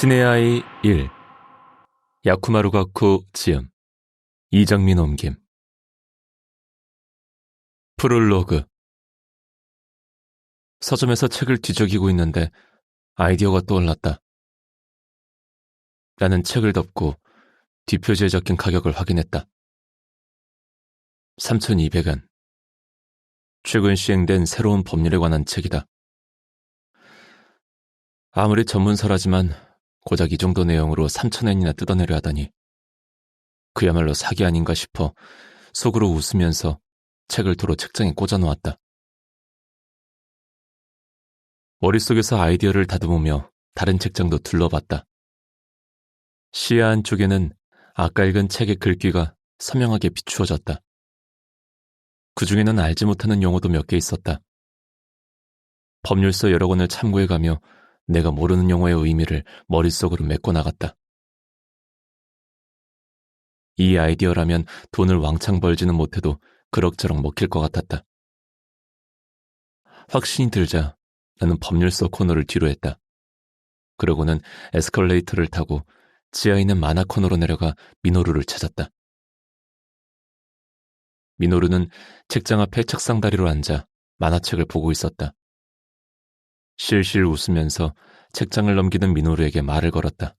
신의 아이 1 야쿠마루 가쿠 지음 이정민 옮김 프롤로그 서점에서 책을 뒤적이고 있는데 아이디어가 떠올랐다. 나는 책을 덮고 뒷표지에 적힌 가격을 확인했다. 3,200엔. 최근 시행된 새로운 법률에 관한 책이다. 아무리 전문서라지만 고작 이 정도 내용으로 3,000엔이나 뜯어내려 하다니 그야말로 사기 아닌가 싶어 속으로 웃으면서 책을 도로 책장에 꽂아놓았다. 머릿속에서 아이디어를 다듬으며 다른 책장도 둘러봤다. 시야 안쪽에는 아까 읽은 책의 글귀가 선명하게 비추어졌다. 그 중에는 알지 못하는 용어도 몇 개 있었다. 법률서 여러 권을 참고해가며 내가 모르는 용어의 의미를 머릿속으로 메꿔 나갔다. 이 아이디어라면 돈을 왕창 벌지는 못해도 그럭저럭 먹힐 것 같았다. 확신이 들자 나는 법률서 코너를 뒤로 했다. 그러고는 에스컬레이터를 타고 지하에 있는 만화 코너로 내려가 미노루를 찾았다. 미노루는 책장 앞에 책상 다리로 앉아 만화책을 보고 있었다. 실실 웃으면서 책장을 넘기는 미노루에게 말을 걸었다.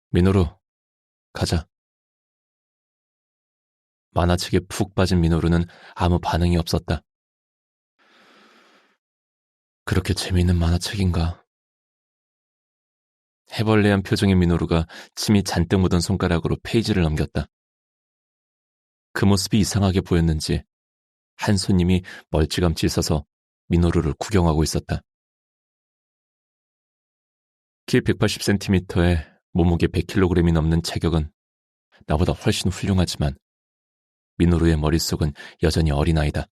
미노루, 가자. 만화책에 푹 빠진 미노루는 아무 반응이 없었다. 그렇게 재미있는 만화책인가? 해벌레한 표정의 미노루가 침이 잔뜩 묻은 손가락으로 페이지를 넘겼다. 그 모습이 이상하게 보였는지 한 손님이 멀찌감치 서서 미노루를 구경하고 있었다. 키 180cm에 몸무게 100kg이 넘는 체격은 나보다 훨씬 훌륭하지만 미노루의 머릿속은 여전히 어린아이다.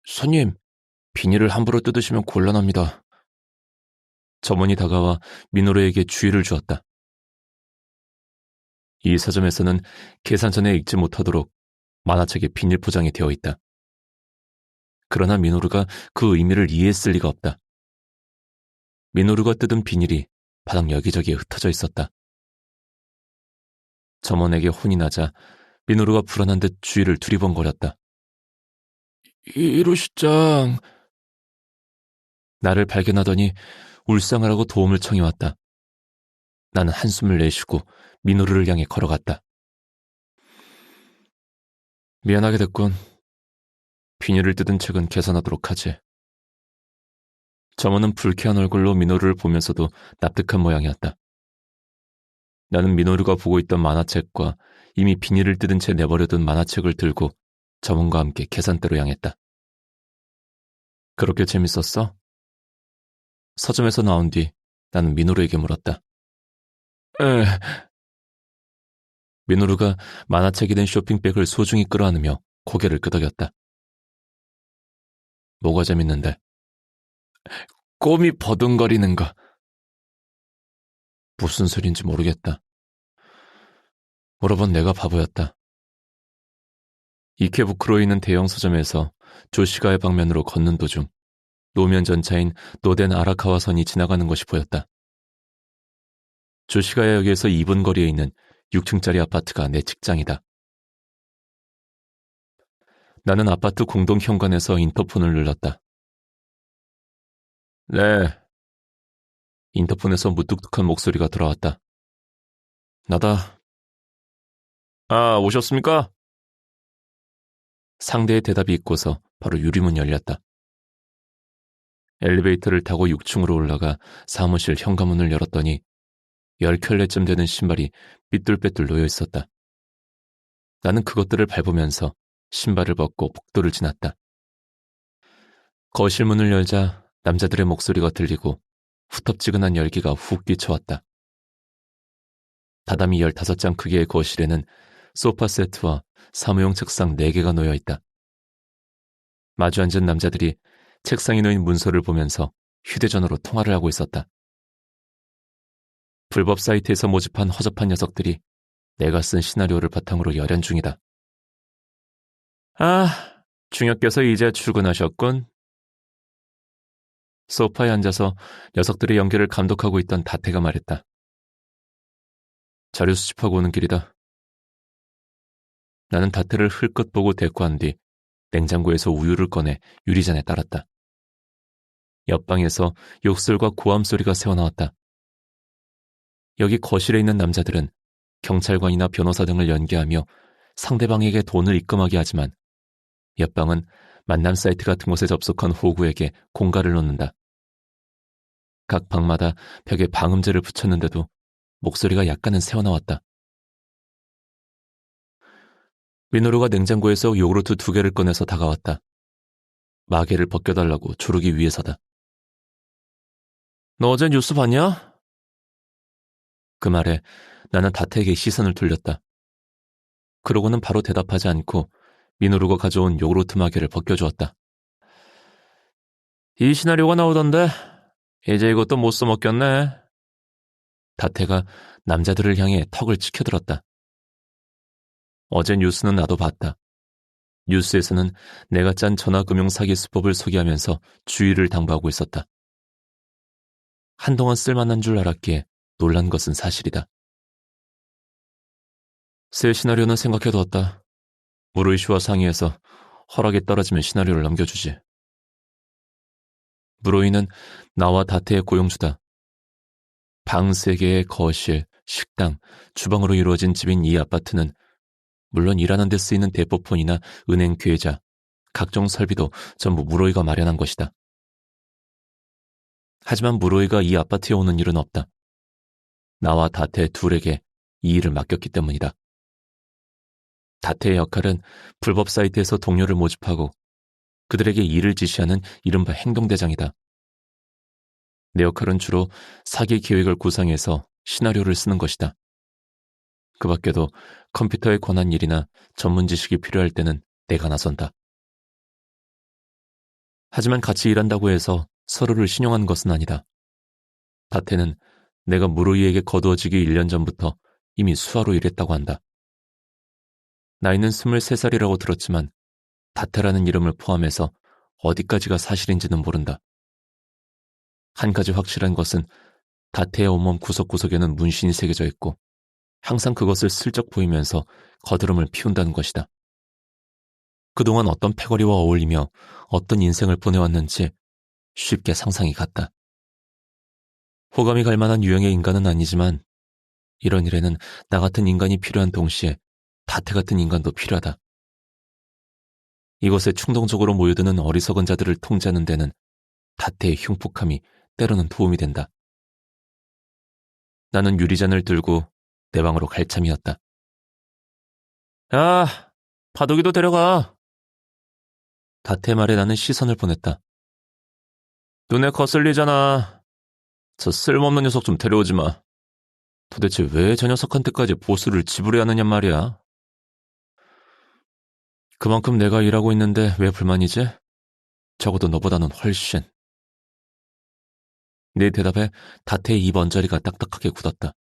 손님, 비닐을 함부로 뜯으시면 곤란합니다. 점원이 다가와 미노루에게 주의를 주었다. 이 서점에서는 계산 전에 읽지 못하도록 만화책에 비닐 포장이 되어 있다. 그러나 미노루가 그 의미를 이해했을 리가 없다. 미노루가 뜯은 비닐이 바닥 여기저기에 흩어져 있었다. 점원에게 혼이 나자 미노루가 불안한 듯 주위를 두리번거렸다. 이루시짱. 나를 발견하더니 울상하라고 도움을 청해왔다. 나는 한숨을 내쉬고 미노루를 향해 걸어갔다. 미안하게 됐군. 비닐을 뜯은 책은 계산하도록 하지. 점원은 불쾌한 얼굴로 미노루를 보면서도 납득한 모양이었다. 나는 미노루가 보고 있던 만화책과 이미 비닐을 뜯은 채 내버려둔 만화책을 들고 점원과 함께 계산대로 향했다. 그렇게 재밌었어? 서점에서 나온 뒤 나는 미노루에게 물었다. 미노루가 만화책이 된 쇼핑백을 소중히 끌어안으며 고개를 끄덕였다. 뭐가 재밌는데? 꼼이 버둥거리는 거. 무슨 소린지 모르겠다. 물어본 내가 바보였다. 이케부쿠로에 있는 대형 서점에서 조시가의 방면으로 걷는 도중 노면 전차인 노덴 아라카와선이 지나가는 것이 보였다. 조시가야역에서 2분 거리에 있는 6층짜리 아파트가 내 직장이다. 나는 아파트 공동 현관에서 인터폰을 눌렀다. 네. 인터폰에서 무뚝뚝한 목소리가 들어왔다. 나다. 아, 오셨습니까? 상대의 대답이 있고서 바로 유리문 열렸다. 엘리베이터를 타고 6층으로 올라가 사무실 현관문을 열었더니 10켤레쯤 되는 신발이 삐뚤빼뚤 놓여 있었다. 나는 그것들을 밟으면서 신발을 벗고 복도를 지났다. 거실 문을 열자 남자들의 목소리가 들리고 후텁지근한 열기가 훅 끼쳐왔다. 다다미 15장 크기의 거실에는 소파 세트와 사무용 책상 4개가 놓여 있다. 마주 앉은 남자들이 책상에 놓인 문서를 보면서 휴대전화로 통화를 하고 있었다. 불법 사이트에서 모집한 허접한 녀석들이 내가 쓴 시나리오를 바탕으로 열연 중이다. 아, 중역께서 이제 출근하셨군. 소파에 앉아서 녀석들의 연기를 감독하고 있던 다태가 말했다. 자료 수집하고 오는 길이다. 나는 다태를 흘끗 보고 대꾸한 뒤 냉장고에서 우유를 꺼내 유리잔에 따랐다. 옆방에서 욕설과 고함 소리가 새어나왔다. 여기 거실에 있는 남자들은 경찰관이나 변호사 등을 연기하며 상대방에게 돈을 입금하게 하지만 옆방은 만남 사이트 같은 곳에 접속한 호구에게 공갈을 놓는다. 각 방마다 벽에 방음제를 붙였는데도 목소리가 약간은 새어나왔다. 민호루가 냉장고에서 요구르트 2개를 꺼내서 다가왔다. 마개를 벗겨달라고 조르기 위해서다. 너 어제 뉴스 봤냐? 그 말에 나는 다태에게 시선을 돌렸다. 그러고는 바로 대답하지 않고 민호루가 가져온 요구르트 마개를 벗겨주었다. 이 시나리오가 나오던데 이제 이것도 못 써먹겠네. 다태가 남자들을 향해 턱을 치켜들었다. 어제 뉴스는 나도 봤다. 뉴스에서는 내가 짠 전화금융 사기 수법을 소개하면서 주의를 당부하고 있었다. 한동안 쓸만한 줄 알았기에 놀란 것은 사실이다. 새 시나리오는 생각해두었다. 무로이 씨와 상의해서 허락이 떨어지면 시나리오를 넘겨주지. 무로이는 나와 다태의 고용주다. 방 3개의 거실, 식당, 주방으로 이루어진 집인 이 아파트는 물론 일하는 데 쓰이는 대포폰이나 은행 계좌, 각종 설비도 전부 무로이가 마련한 것이다. 하지만 무로이가 이 아파트에 오는 일은 없다. 나와 다태 둘에게 이 일을 맡겼기 때문이다. 다태의 역할은 불법 사이트에서 동료를 모집하고 그들에게 일을 지시하는 이른바 행동대장이다. 내 역할은 주로 사기 계획을 구상해서 시나리오를 쓰는 것이다. 그 밖에도 컴퓨터에 관한 일이나 전문 지식이 필요할 때는 내가 나선다. 하지만 같이 일한다고 해서 서로를 신용한 것은 아니다. 다태는 내가 무로이에게 거두어지기 1년 전부터 이미 수하로 일했다고 한다. 나이는 23살이라고 들었지만 다태라는 이름을 포함해서 어디까지가 사실인지는 모른다. 한 가지 확실한 것은 다태의 온몸 구석구석에는 문신이 새겨져 있고 항상 그것을 슬쩍 보이면서 거드름을 피운다는 것이다. 그동안 어떤 패거리와 어울리며 어떤 인생을 보내왔는지 쉽게 상상이 갔다. 호감이 갈 만한 유형의 인간은 아니지만 이런 일에는 나 같은 인간이 필요한 동시에 다태 같은 인간도 필요하다. 이곳에 충동적으로 모여드는 어리석은 자들을 통제하는 데는 다태의 흉폭함이 때로는 도움이 된다. 나는 유리잔을 들고 내 방으로 갈 참이었다. 야, 바둑이도 데려가. 다태 말에 나는 시선을 보냈다. 눈에 거슬리잖아. 저 쓸모없는 녀석 좀 데려오지 마. 도대체 왜 저 녀석한테까지 보수를 지불해야 하느냐 말이야. 그만큼 내가 일하고 있는데 왜 불만이지? 적어도 너보다는 훨씬. 네 대답에 다태의 입 언저리가 딱딱하게 굳었다.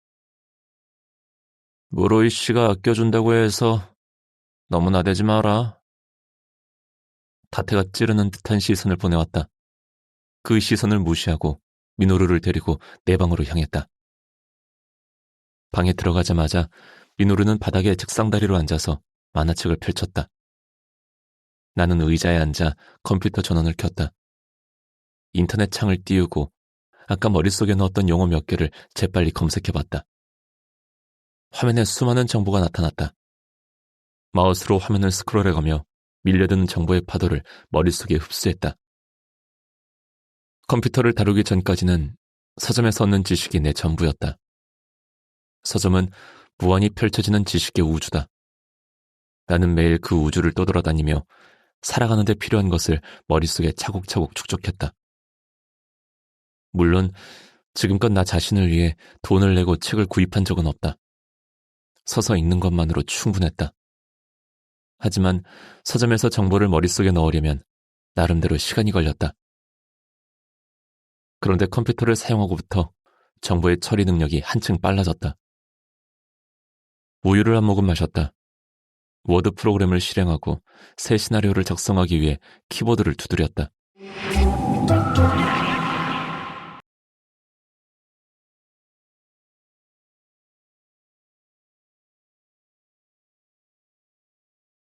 무로이 씨가 아껴준다고 해서 너무 나대지 마라. 다태가 찌르는 듯한 시선을 보내왔다. 그 시선을 무시하고 민호루를 데리고 내 방으로 향했다. 방에 들어가자마자 민호루는 바닥에 책상다리로 앉아서 만화책을 펼쳤다. 나는 의자에 앉아 컴퓨터 전원을 켰다. 인터넷 창을 띄우고 아까 머릿속에 넣었던 용어 몇 개를 재빨리 검색해봤다. 화면에 수많은 정보가 나타났다. 마우스로 화면을 스크롤해가며 밀려드는 정보의 파도를 머릿속에 흡수했다. 컴퓨터를 다루기 전까지는 서점에서 얻는 지식이 내 전부였다. 서점은 무한히 펼쳐지는 지식의 우주다. 나는 매일 그 우주를 떠돌아다니며 살아가는 데 필요한 것을 머릿속에 차곡차곡 축적했다. 물론 지금껏 나 자신을 위해 돈을 내고 책을 구입한 적은 없다. 서서 읽는 것만으로 충분했다. 하지만 서점에서 정보를 머릿속에 넣으려면 나름대로 시간이 걸렸다. 그런데 컴퓨터를 사용하고부터 정보의 처리 능력이 한층 빨라졌다. 우유를 한 모금 마셨다. 워드 프로그램을 실행하고 새 시나리오를 작성하기 위해 키보드를 두드렸다.